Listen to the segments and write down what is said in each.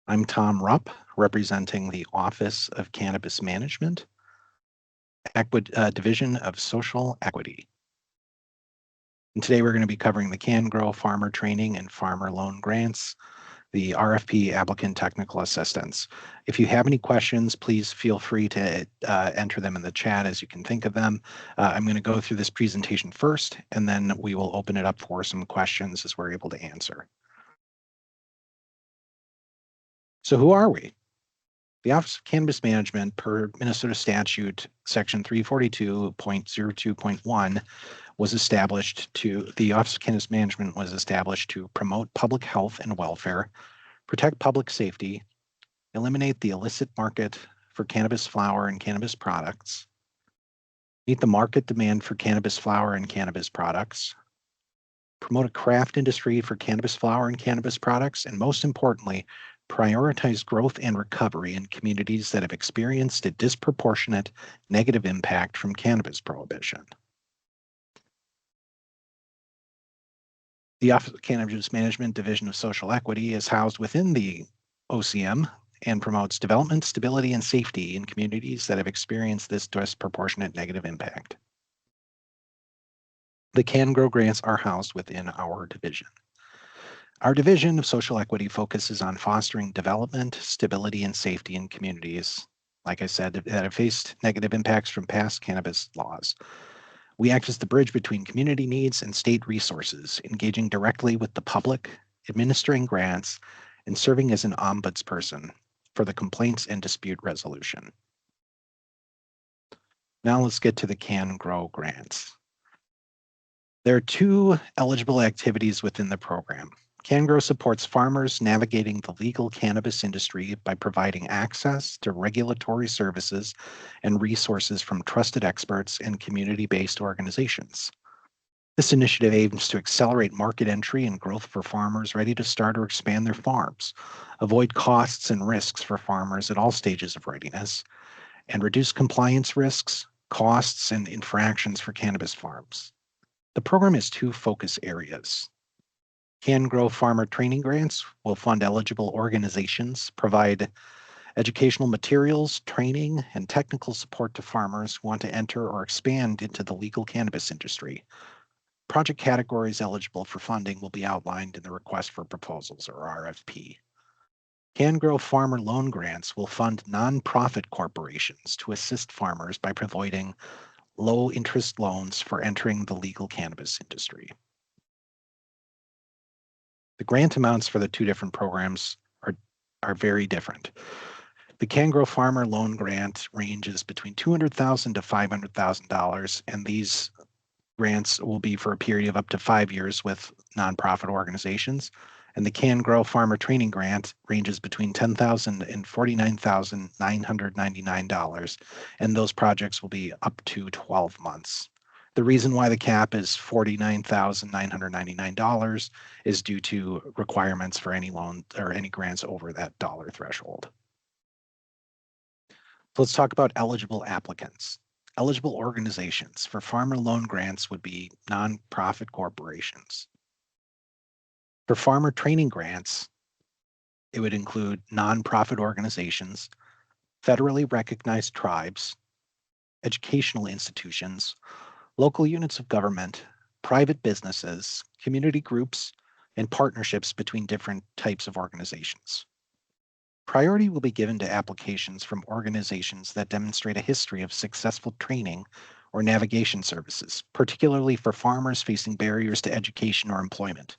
I'm Tom Rupp, representing the Office of Cannabis Management, Division of Social Equity. And today we're going to be covering the CanGrow Farmer Training and Farmer Loan Grants, the RFP Applicant Technical Assistance. If you have any questions, please feel free to enter them in the chat as you can think of them. I'm going to go through this presentation first, and then we will open it up for some questions as we're able to answer. So who are we? The Office of Cannabis Management, per Minnesota Statute Section 342.02.1, was established to, the Office of Cannabis Management was established to promote public health and welfare, protect public safety, eliminate the illicit market for cannabis flower and cannabis products, meet the market demand for cannabis flower and cannabis products, promote a craft industry for cannabis flower and cannabis products, and most importantly, prioritize growth and recovery in communities that have experienced a disproportionate negative impact from cannabis prohibition. The Office of Cannabis Management Division of Social Equity is housed within the OCM and promotes development, stability, and safety in communities that have experienced this disproportionate negative impact. The CanGrow grants are housed within our division. Our Division of Social Equity focuses on fostering development, stability, and safety in communities, like I said, that have faced negative impacts from past cannabis laws. We act as the bridge between community needs and state resources, engaging directly with the public, administering grants, and serving as an ombudsperson for the complaints and dispute resolution. Now let's get to the CanGrow grants. There are two eligible activities within the program. CanGrow supports farmers navigating the legal cannabis industry by providing access to regulatory services and resources from trusted experts and community-based organizations. This initiative aims to accelerate market entry and growth for farmers ready to start or expand their farms, avoid costs and risks for farmers at all stages of readiness, and reduce compliance risks, costs, and infractions for cannabis farms. The program has two focus areas. CanGrow Farmer Training Grants will fund eligible organizations, provide educational materials, training, and technical support to farmers who want to enter or expand into the legal cannabis industry. Project categories eligible for funding will be outlined in the Request for Proposals, or RFP. CanGrow Farmer Loan Grants will fund nonprofit corporations to assist farmers by providing low-interest loans for entering the legal cannabis industry. The grant amounts for the two different programs are very different. The CanGrow Farmer Loan Grant ranges between $200,000 to $500,000, and these grants will be for a period of up to 5 years with nonprofit organizations. And the CanGrow Farmer Training Grant ranges between $10,000 and $49,999, and those projects will be up to 12 months. The reason why the cap is $49,999 is due to requirements for any loan or any grants over that dollar threshold. So let's talk about eligible applicants. Eligible organizations for farmer loan grants would be nonprofit corporations. For farmer training grants, it would include nonprofit organizations, federally recognized tribes, educational institutions, local units of government, private businesses, community groups, and partnerships between different types of organizations. Priority will be given to applications from organizations that demonstrate a history of successful training or navigation services, particularly for farmers facing barriers to education or employment.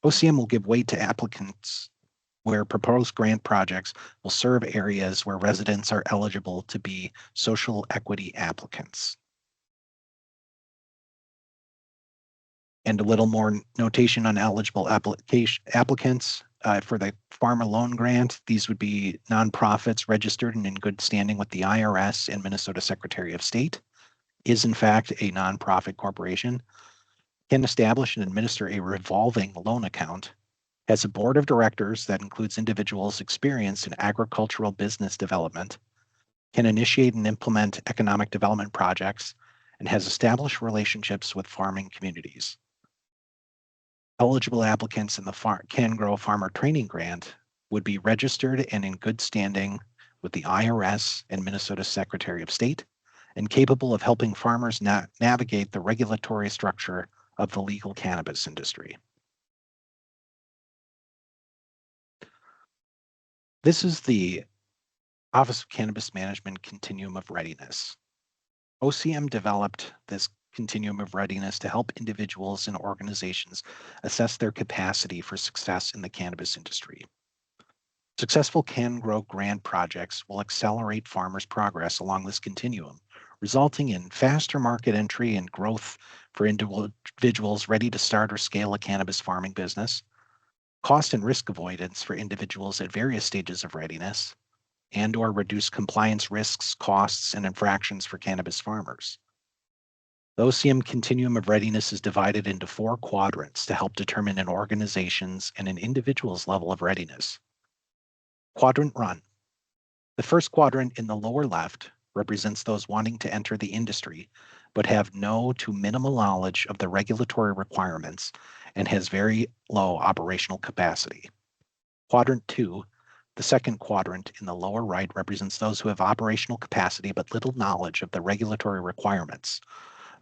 OCM will give weight to applicants where proposed grant projects will serve areas where residents are eligible to be social equity applicants. And a little more notation on eligible applicants. For the farmer loan grant, these would be nonprofits registered and in good standing with the IRS and Minnesota Secretary of State, is in fact a nonprofit corporation, can establish and administer a revolving loan account, has a board of directors that includes individuals experienced in agricultural business development, can initiate and implement economic development projects, and has established relationships with farming communities. Eligible applicants in the CanGrow Farmer Training Grant would be registered and in good standing with the IRS and Minnesota Secretary of State, and capable of helping farmers navigate the regulatory structure of the legal cannabis industry. This is the Office of Cannabis Management Continuum of Readiness. OCM developed this continuum of readiness to help individuals and organizations assess their capacity for success in the cannabis industry. Successful CanGrow grant projects will accelerate farmers' progress along this continuum, resulting in faster market entry and growth for individuals ready to start or scale a cannabis farming business, cost and risk avoidance for individuals at various stages of readiness, and/or reduce compliance risks, costs, and infractions for cannabis farmers. The OCM continuum of readiness is divided into 4 quadrants to help determine an organization's and an individual's level of readiness. Quadrant 1. The first quadrant in the lower left represents those wanting to enter the industry but have no to minimal knowledge of the regulatory requirements and has very low operational capacity. Quadrant 2, the second quadrant in the lower right, represents those who have operational capacity but little knowledge of the regulatory requirements.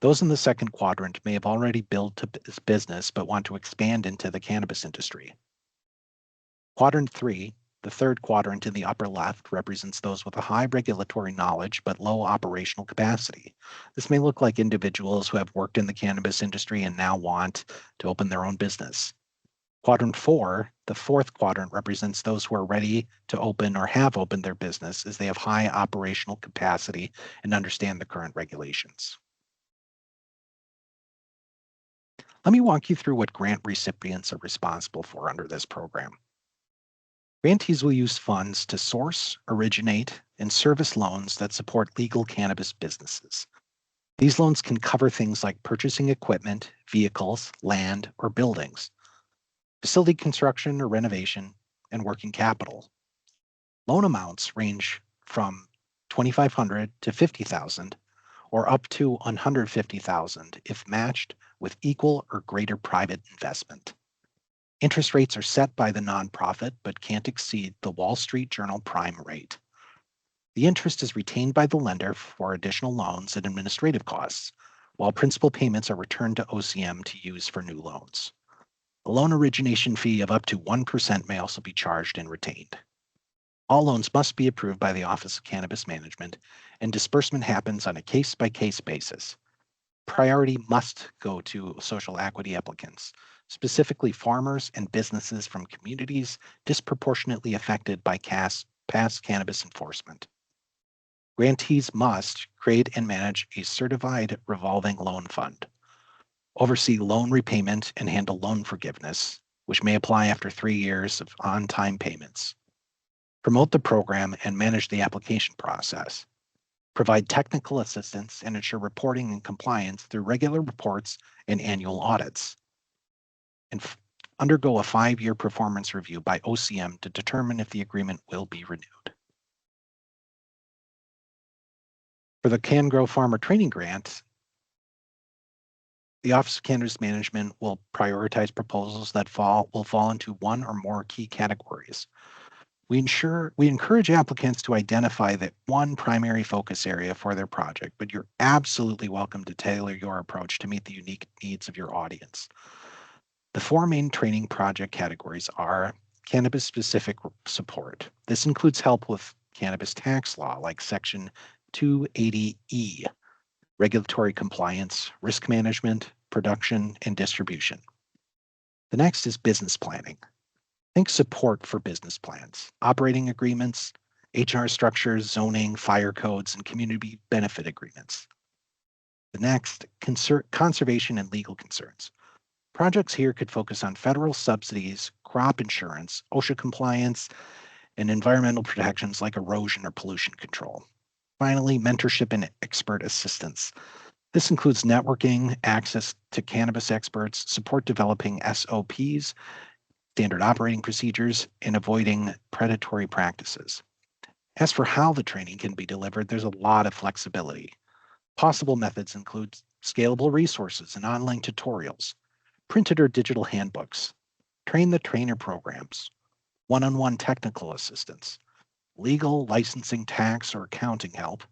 Those in the second quadrant may have already built a business but want to expand into the cannabis industry. Quadrant 3, the third quadrant in the upper left, represents those with a high regulatory knowledge but low operational capacity. This may look like individuals who have worked in the cannabis industry and now want to open their own business. Quadrant 4, the fourth quadrant, represents those who are ready to open or have opened their business as they have high operational capacity and understand the current regulations. Let me walk you through what grant recipients are responsible for under this program. Grantees will use funds to source, originate, and service loans that support legal cannabis businesses. These loans can cover things like purchasing equipment, vehicles, land, or buildings, facility construction or renovation, and working capital. Loan amounts range from $2,500 to $50,000, or up to $150,000 if matched with equal or greater private investment. Interest rates are set by the nonprofit but can't exceed the Wall Street Journal prime rate. The interest is retained by the lender for additional loans and administrative costs, while principal payments are returned to OCM to use for new loans. A loan origination fee of up to 1% may also be charged and retained. All loans must be approved by the Office of Cannabis Management, and disbursement happens on a case-by-case basis. Priority must go to social equity applicants, specifically farmers and businesses from communities disproportionately affected by past cannabis enforcement. Grantees must create and manage a certified revolving loan fund, oversee loan repayment, and handle loan forgiveness, which may apply after 3 years of on-time payments. Promote the program and manage the application process. Provide technical assistance and ensure reporting and compliance through regular reports and annual audits. And undergo a 5-year performance review by OCM to determine if the agreement will be renewed. For the CanGrow Farmer Training Grant, the Office of Cannabis Management will prioritize proposals that will fall into one or more key categories. We encourage applicants to identify that one primary focus area for their project, but you're absolutely welcome to tailor your approach to meet the unique needs of your audience. The 4 main training project categories are cannabis-specific support. This includes help with cannabis tax law, like Section 280E, regulatory compliance, risk management, production, and distribution. The next is business planning. Think support for business plans, operating agreements, HR structures, zoning, fire codes, and community benefit agreements. The next, conservation and legal concerns. Projects here could focus on federal subsidies, crop insurance, OSHA compliance, and environmental protections like erosion or pollution control. Finally, mentorship and expert assistance. This includes networking, access to cannabis experts, support developing SOPs, standard operating procedures, and avoiding predatory practices. As for how the training can be delivered, there's a lot of flexibility. Possible methods include scalable resources and online tutorials, printed or digital handbooks, train the trainer programs, one-on-one technical assistance, legal, licensing, tax, or accounting help,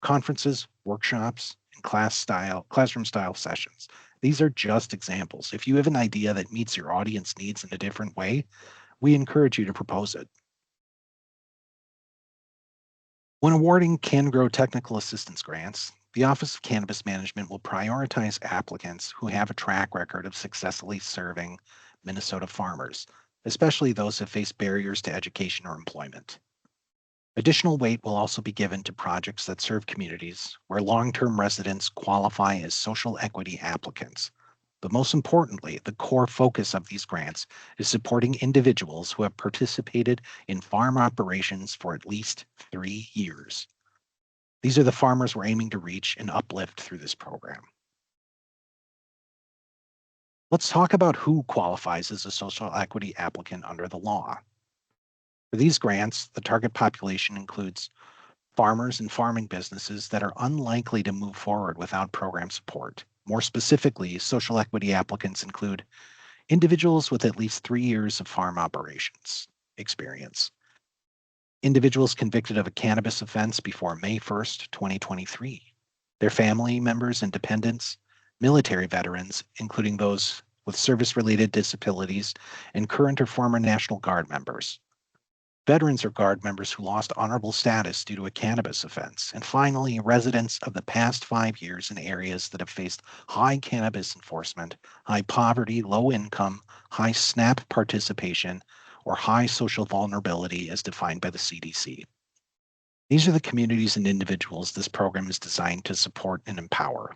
conferences, workshops, and classroom style sessions. These are just examples. If you have an idea that meets your audience needs in a different way, we encourage you to propose it. When awarding CanGrow technical assistance grants, the Office of Cannabis Management will prioritize applicants who have a track record of successfully serving Minnesota farmers, especially those who face barriers to education or employment. Additional weight will also be given to projects that serve communities where long-term residents qualify as social equity applicants. But most importantly, the core focus of these grants is supporting individuals who have participated in farm operations for at least 3 years. These are the farmers we're aiming to reach and uplift through this program. Let's talk about who qualifies as a social equity applicant under the law. For these grants, the target population includes farmers and farming businesses that are unlikely to move forward without program support. More specifically, social equity applicants include individuals with at least 3 years of farm operations experience, individuals convicted of a cannabis offense before May 1st, 2023, their family members and dependents, military veterans, including those with service-related disabilities, and current or former National Guard members, veterans or Guard members who lost honorable status due to a cannabis offense, and finally, residents of the past 5 years in areas that have faced high cannabis enforcement, high poverty, low income, high SNAP participation, or high social vulnerability as defined by the CDC. These are the communities and individuals this program is designed to support and empower.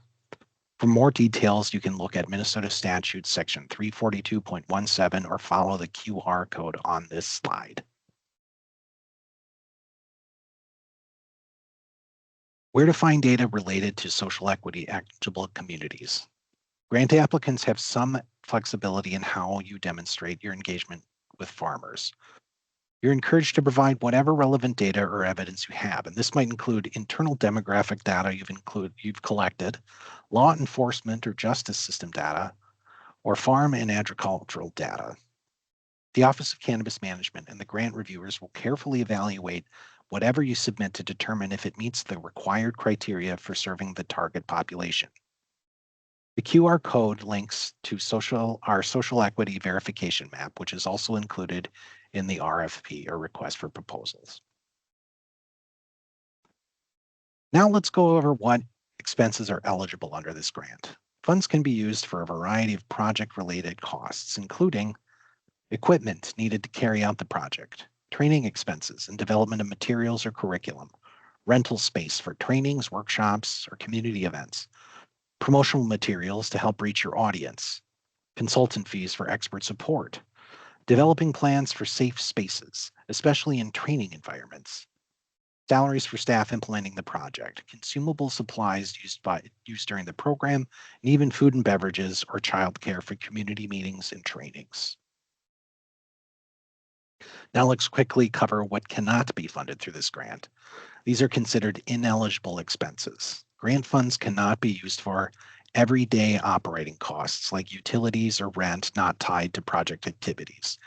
For more details, you can look at Minnesota Statute Section 342.17 or follow the QR code on this slide. Where to find data related to social equity eligible communities. Grant applicants have some flexibility in how you demonstrate your engagement with farmers. You're encouraged to provide whatever relevant data or evidence you have, and this might include internal demographic data you've collected, law enforcement or justice system data, or farm and agricultural data. The Office of Cannabis Management and the grant reviewers will carefully evaluate whatever you submit to determine if it meets the required criteria for serving the target population. The QR code links to our social equity verification map, which is also included in the RFP or request for proposals. Now let's go over what expenses are eligible under this grant. Funds can be used for a variety of project-related costs, including equipment needed to carry out the project, training expenses and development of materials or curriculum, rental space for trainings, workshops, or community events, promotional materials to help reach your audience, consultant fees for expert support, developing plans for safe spaces, especially in training environments, salaries for staff implementing the project, consumable supplies used during the program, and even food and beverages or childcare for community meetings and trainings. Now let's quickly cover what cannot be funded through this grant. These are considered ineligible expenses. Grant funds cannot be used for everyday operating costs like utilities or rent not tied to project activities,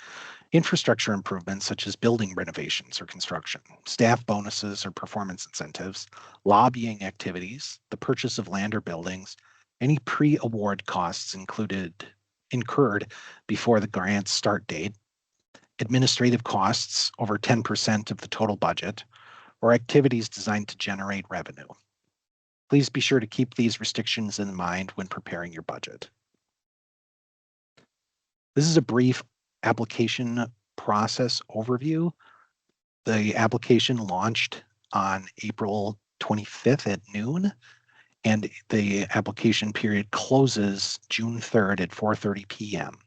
infrastructure improvements such as building renovations or construction, staff bonuses or performance incentives, lobbying activities, the purchase of land or buildings, any pre-award costs incurred before the grant's start date, administrative costs over 10% of the total budget, or activities designed to generate revenue. Please be sure to keep these restrictions in mind when preparing your budget. This is a brief application process overview. The application launched on April 25th at noon, and the application period closes June 3rd at 4:30 p.m.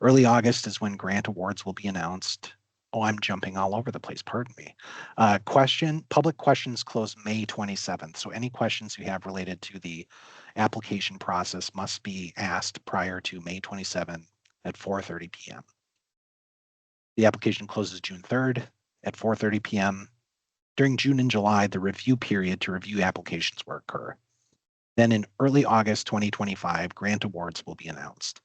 Early August is when grant awards will be announced. Oh, I'm jumping all over the place, pardon me. Public questions close May 27th. So any questions you have related to the application process must be asked prior to May 27th at 4:30 p.m. The application closes June 3rd at 4:30 p.m. During June and July, the review period to review applications will occur. Then in early August 2025, grant awards will be announced,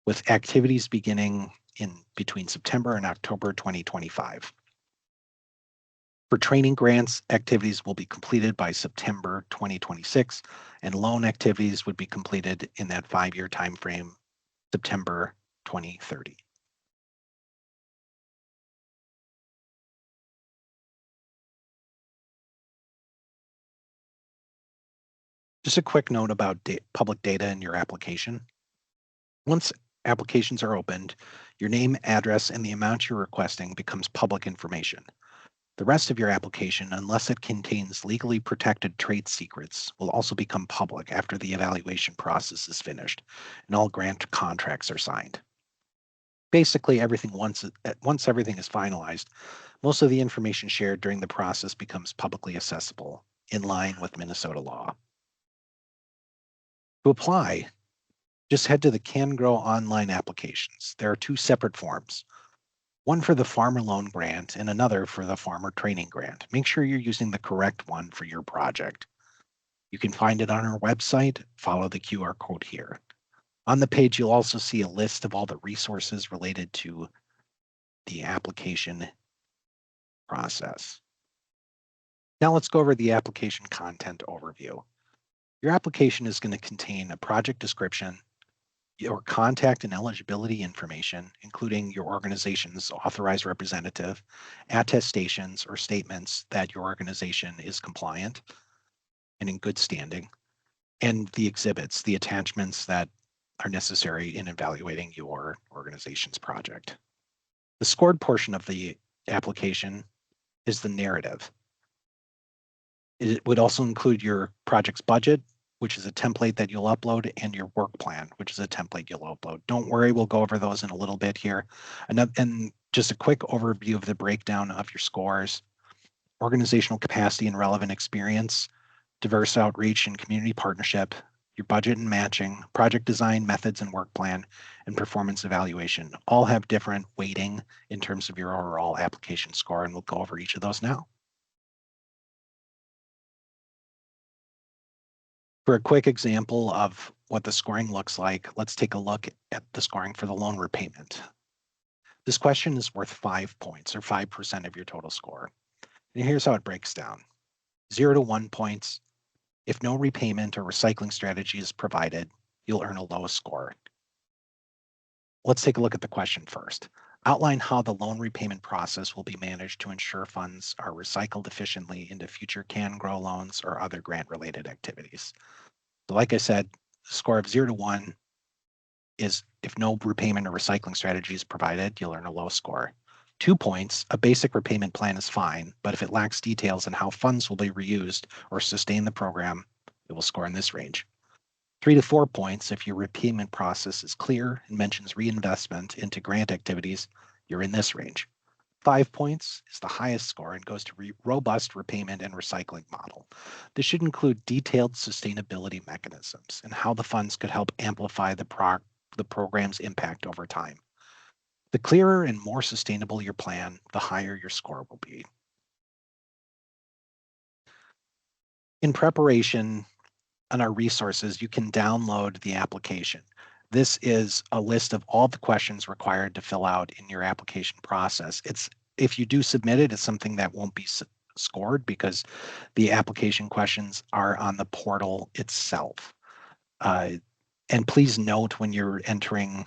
with activities beginning in between September and October 2025. For training grants, activities will be completed by September 2026, and loan activities would be completed in that 5-year time frame, September 2030. Just a quick note about public data in your application. Once applications are opened, your name, address, and the amount you're requesting becomes public information. The rest of your application, unless it contains legally protected trade secrets, will also become public after the evaluation process is finished and all grant contracts are signed. Basically, once everything is finalized, most of the information shared during the process becomes publicly accessible in line with Minnesota law. To apply, just head to the CanGrow online applications. There are 2 separate forms, one for the farmer loan grant and another for the farmer training grant. Make sure you're using the correct one for your project. You can find it on our website. Follow the QR code here. On the page, you'll also see a list of all the resources related to the application process. Now let's go over the application content overview. Your application is going to contain a project description, your contact and eligibility information, including your organization's authorized representative, attestations or statements that your organization is compliant and in good standing, and the exhibits, the attachments that are necessary in evaluating your organization's project. The scored portion of the application is the narrative. It would also include your project's budget, which is a template that you'll upload, and your work plan, which is a template you'll upload. Don't worry, we'll go over those in a little bit here. And just a quick overview of the breakdown of your scores: organizational capacity and relevant experience, diverse outreach and community partnership, your budget and matching, project design, methods and work plan, and performance evaluation all have different weighting in terms of your overall application score, and we'll go over each of those now. For a quick example of what the scoring looks like, let's take a look at the scoring for the loan repayment. This question is worth 5 points, or 5% of your total score. And here's how it breaks down. 0 to 1 points. If no repayment or recycling strategy is provided, you'll earn a low score. Let's take a look at the question first. Outline how the loan repayment process will be managed to ensure funds are recycled efficiently into future CanGrow loans or other grant-related activities. So like I said, the score of 0 to 1 is if no repayment or recycling strategy is provided, you'll earn a low score. 2 points, a basic repayment plan is fine, but if it lacks details on how funds will be reused or sustain the program, it will score in this range. 3 to 4 points, if your repayment process is clear and mentions reinvestment into grant activities, you're in this range. 5 points is the highest score and goes to robust repayment and recycling model. This should include detailed sustainability mechanisms and how the funds could help amplify the program's impact over time. The clearer and more sustainable your plan, the higher your score will be. In preparation on our resources, you can download the application. This is a list of all the questions required to fill out in your application process. If you do submit it, it's something that won't be scored because the application questions are on the portal itself. And please note when you're entering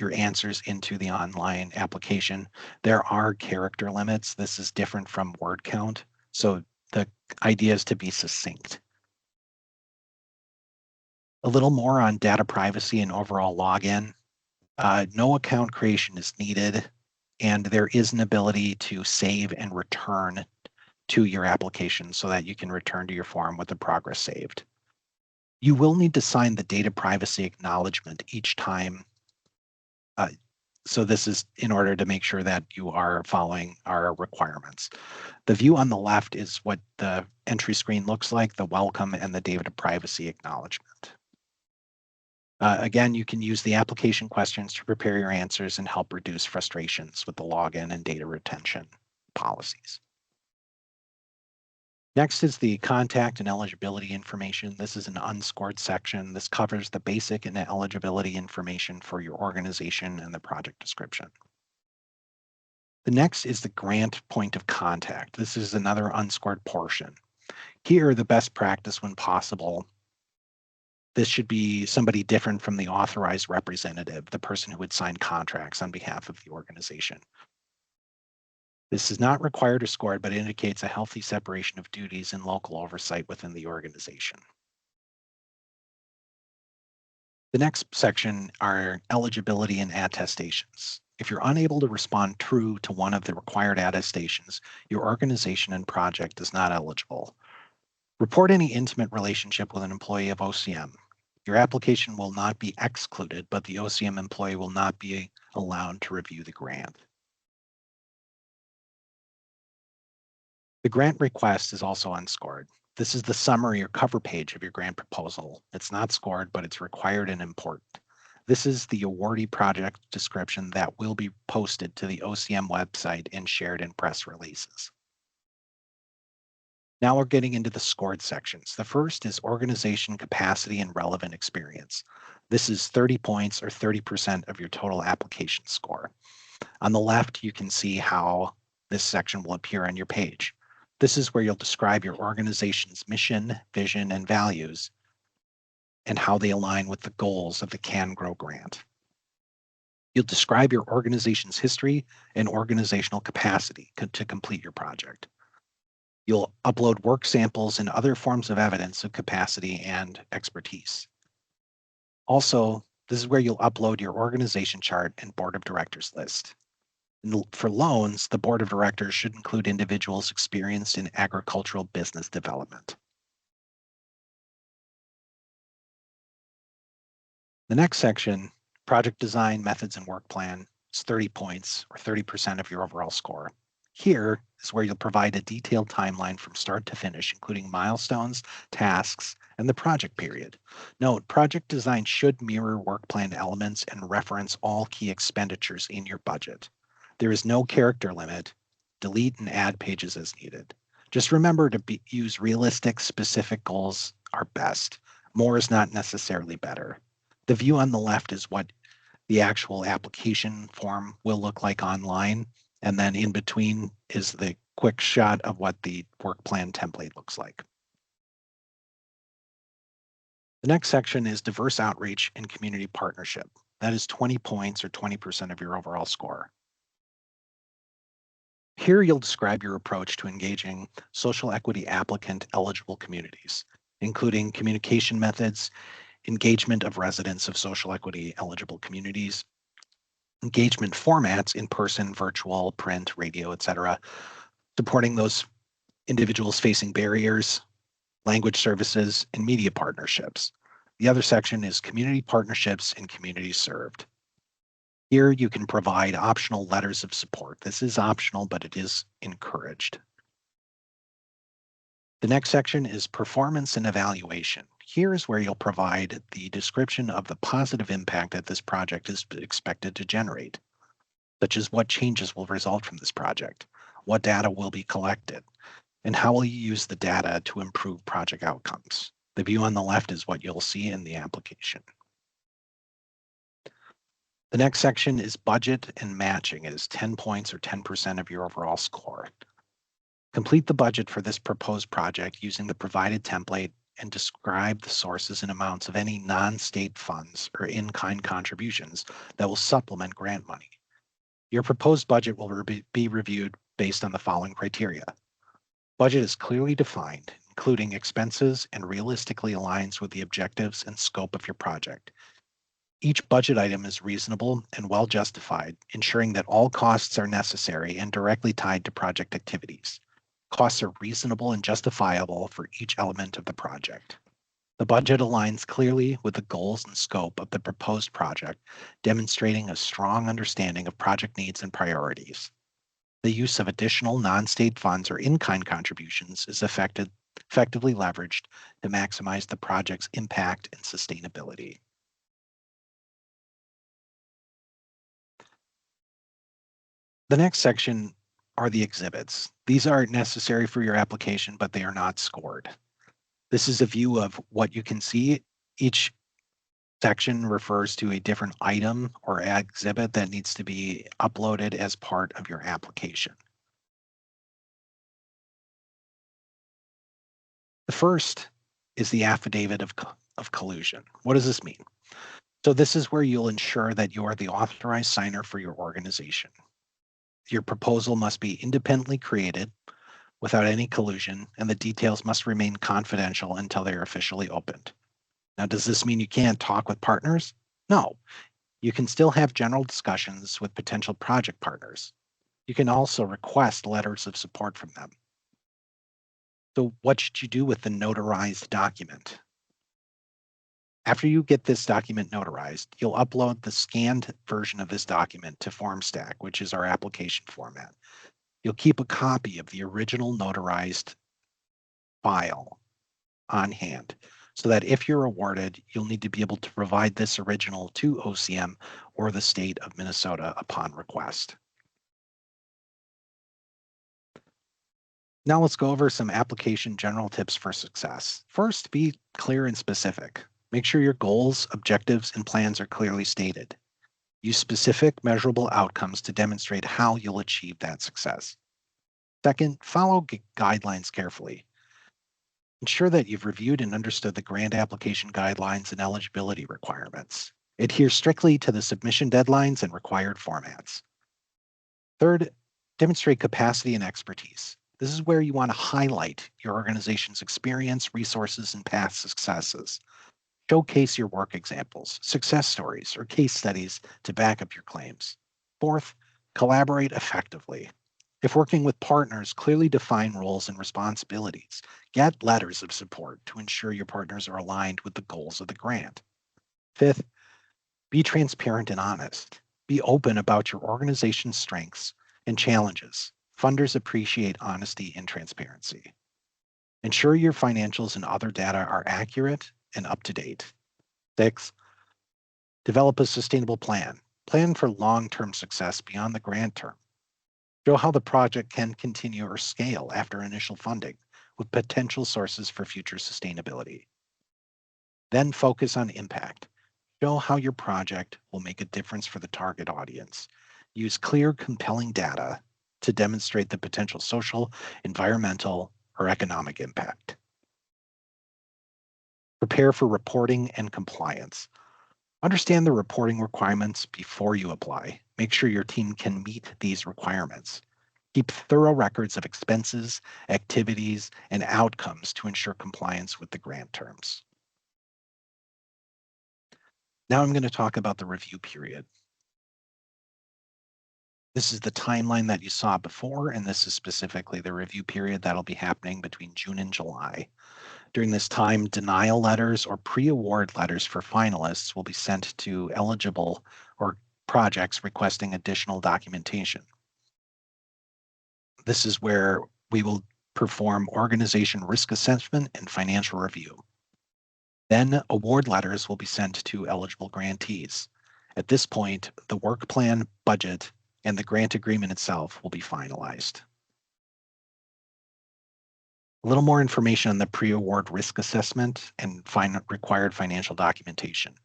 your answers into the online application, there are character limits. This is different from word count. So the idea is to be succinct. A little more on data privacy and overall login. No account creation is needed, and there is an ability to save and return to your application so that you can return to your form with the progress saved. You will need to sign the data privacy acknowledgement each time. So this is in order to make sure that you are following our requirements. The view on the left is what the entry screen looks like, the welcome and the data privacy acknowledgement. Again, you can use the application questions to prepare your answers and help reduce frustrations with the login and data retention policies. Next is the contact and eligibility information. This is an unscored section. This covers the basic and eligibility information for your organization and the project description. The next is the grant point of contact. This is another unscored portion. Here, the best practice when possible, this should be somebody different from the authorized representative, the person who would sign contracts on behalf of the organization. This is not required or scored, but indicates a healthy separation of duties and local oversight within the organization. The next section are eligibility and attestations. If you're unable to respond true to one of the required attestations, your organization and project is not eligible. Report any intimate relationship with an employee of OCM. Your application will not be excluded, but the OCM employee will not be allowed to review the grant. The grant request is also unscored. This is the summary or cover page of your grant proposal. It's not scored, but it's required and important. This is the awardee project description that will be posted to the OCM website and shared in press releases. Now we're getting into the scored sections. The first is organization capacity and relevant experience. This is 30 points or 30% of your total application score. On the left, you can see how this section will appear on your page. This is where you'll describe your organization's mission, vision, and values, and how they align with the goals of the CanGrow grant. You'll describe your organization's history and organizational capacity to complete your project. You'll upload work samples and other forms of evidence of capacity and expertise. Also, this is where you'll upload your organization chart and board of directors list. For loans, the board of directors should include individuals experienced in agricultural business development. The next section, project design, methods, and work plan, is 30 points or 30% of your overall score. Here is where you'll provide a detailed timeline from start to finish, including milestones, tasks, and the project period. Note, project design should mirror work plan elements and reference all key expenditures in your budget. There is no character limit. Delete and add pages as needed. Just remember to use realistic, specific goals are best. More is not necessarily better. The view on the left is what the actual application form will look like online. And then in between is the quick shot of what the work plan template looks like. The next section is diverse outreach and community partnership. That is 20 points or 20% of your overall score. Here you'll describe your approach to engaging social equity applicant eligible communities, including communication methods, engagement of residents of social equity eligible communities, engagement formats, in person, virtual, print, radio, etc., supporting those individuals facing barriers, language services, and media partnerships. The other section is community partnerships and communities served. Here you can provide optional letters of support. This is optional, but it is encouraged. The next section is performance and evaluation. Here is where you'll provide the description of the positive impact that this project is expected to generate, such as what changes will result from this project, what data will be collected, and how will you use the data to improve project outcomes. The view on the left is what you'll see in the application. The next section is budget and matching. It is 10 points or 10% of your overall score. Complete the budget for this proposed project using the provided template and describe the sources and amounts of any non-state funds or in-kind contributions that will supplement grant money. Your proposed budget will be reviewed based on the following criteria. Budget is clearly defined, including expenses, and realistically aligns with the objectives and scope of your project. Each budget item is reasonable and well justified, ensuring that all costs are necessary and directly tied to project activities. Costs are reasonable and justifiable for each element of the project. The budget aligns clearly with the goals and scope of the proposed project, demonstrating a strong understanding of project needs and priorities. The use of additional non-state funds or in-kind contributions is effectively leveraged to maximize the project's impact and sustainability. The next section are the exhibits. These are necessary for your application, but they are not scored. This is a view of what you can see. Each section refers to a different item or exhibit that needs to be uploaded as part of your application. The first is the affidavit of collusion. What does this mean? So this is where you'll ensure that you are the authorized signer for your organization. Your proposal must be independently created without any collusion, and the details must remain confidential until they are officially opened. Now, does this mean you can't talk with partners? No. You can still have general discussions with potential project partners. You can also request letters of support from them. So what should you do with the notarized document? After you get this document notarized, you'll upload the scanned version of this document to FormStack, which is our application format. You'll keep a copy of the original notarized file on hand so that if you're awarded, you'll need to be able to provide this original to OCM or the state of Minnesota upon request. Now let's go over some application general tips for success. First, be clear and specific. Make sure your goals, objectives, and plans are clearly stated. Use specific, measurable outcomes to demonstrate how you'll achieve that success. Second, follow guidelines carefully. Ensure that you've reviewed and understood the grant application guidelines and eligibility requirements. Adhere strictly to the submission deadlines and required formats. Third, demonstrate capacity and expertise. This is where you want to highlight your organization's experience, resources, and past successes. Showcase your work examples, success stories, or case studies to back up your claims. Fourth, collaborate effectively. If working with partners, clearly define roles and responsibilities. Get letters of support to ensure your partners are aligned with the goals of the grant. Fifth, be transparent and honest. Be open about your organization's strengths and challenges. Funders appreciate honesty and transparency. Ensure your financials and other data are accurate and up to date. Six, develop a sustainable plan. Plan for long-term success beyond the grant term. Show how the project can continue or scale after initial funding with potential sources for future sustainability. Then focus on impact. Show how your project will make a difference for the target audience. Use clear, compelling data to demonstrate the potential social, environmental, or economic impact. Prepare for reporting and compliance. Understand the reporting requirements before you apply. Make sure your team can meet these requirements. Keep thorough records of expenses, activities, and outcomes to ensure compliance with the grant terms. Now I'm going to talk about the review period. This is the timeline that you saw before, and this is specifically the review period that'll be happening between June and July. During this time, denial letters or pre-award letters for finalists will be sent to eligible or projects requesting additional documentation. This is where we will perform organization risk assessment and financial review. Then award letters will be sent to eligible grantees. At this point, the work plan, budget, and the grant agreement itself will be finalized. A little more information on the pre-award risk assessment and required financial documentation.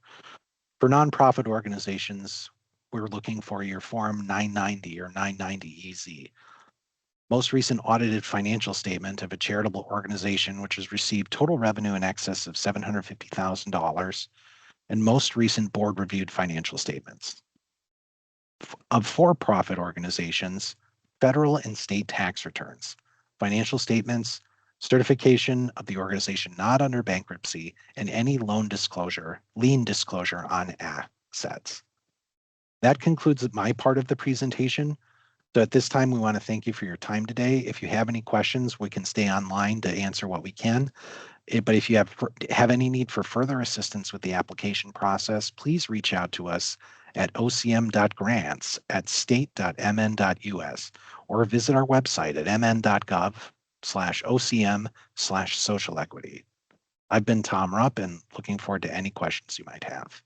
For nonprofit organizations, we're looking for your Form 990 or 990EZ. Most recent audited financial statement of a charitable organization which has received total revenue in excess of $750,000, and most recent board-reviewed financial statements. Of for-profit organizations, federal and state tax returns, financial statements, certification of the organization not under bankruptcy, and any lien disclosure on assets. That concludes my part of the presentation. So at this time, we want to thank you for your time today. If you have any questions, we can stay online to answer what we can. But if you have any need for further assistance with the application process, please reach out to us at ocm.grants@state.mn.us or visit our website at mn.gov/ocm/social equity. I've been Tom Rupp and looking forward to any questions you might have.